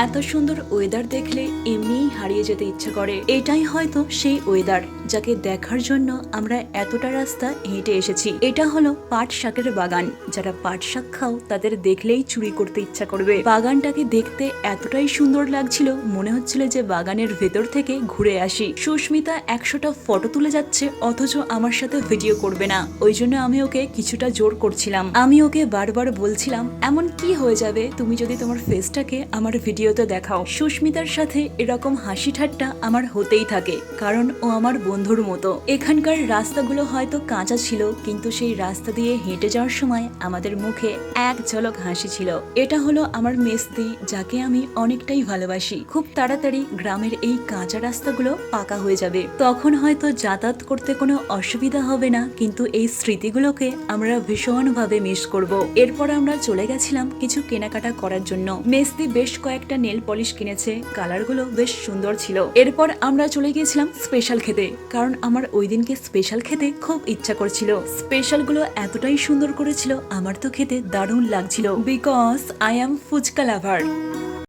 এত সুন্দর ওয়েদার দেখলে এমনিই হারিয়ে যেতে ইচ্ছা করে। এটাই হয়তো সেই ওয়েদার যাকে দেখার জন্য আমরা এতটা রাস্তা হেঁটে এসেছি। এটা হলো পাট শাকের বাগান। যারা পাট শাক খাও তাদের দেখলেই চুরি করতে ইচ্ছা করবে। বাগানটাকে দেখতে এতটাই সুন্দর লাগছিল, মনে হচ্ছিল যে বাগানের ভেতর থেকে ঘুরে আসি। সুস্মিতা 100টা ফটো তুলে যাচ্ছে, অথচ আমার সাথে ভিডিও করবে না। ওই জন্য আমি ওকে কিছুটা জোর করছিলাম। আমি ওকে বারবার বলছিলাম, এমন কি হয়ে যাবে তুমি যদি তোমার ফেসটাকে আমার ভিডিওতে দেখাও। সুস্মিতার সাথে এরকম হাসি ঠাট্টা আমার হতেই থাকে, কারণ ও আমার বন্ধুর মতো। এখানকার রাস্তাগুলো হয়তো কাঁচা ছিল, কিন্তু সেই রাস্তা দিয়ে হেঁটে যাওয়ার সময় আমাদের মুখে এক ঝলক হাসি ছিল। এটা হলো আমার মেসদি, যাকে আমি অনেকটাই ভালোবাসি। খুব তাড়াতাড়ি গ্রামের এই কাঁচা রাস্তাগুলো পাকা হয়ে যাবে, তখন হয়তো যাতায়াত করতে কোনো অসুবিধা হবে না, কিন্তু এই স্মৃতিগুলোকে আমরা ভীষণভাবে মিস করব। এরপর আমরা চলে গেছিলাম কিছু কেনাকাটা করার জন্য। মেসদি বেশ কয়েকটা নেল পলিশ কিনেছে, কালারগুলো বেশ সুন্দর ছিল। এরপর আমরা চলে গিয়েছিলাম স্পেশাল খেতে, কারণ আমার ওই দিনকে স্পেশাল খেতে খুব ইচ্ছা করছিল। স্পেশালগুলো এতটাই সুন্দর করেছিল, আমার তো খেতে দারুণ লাগছিল, because I am phuchka lover.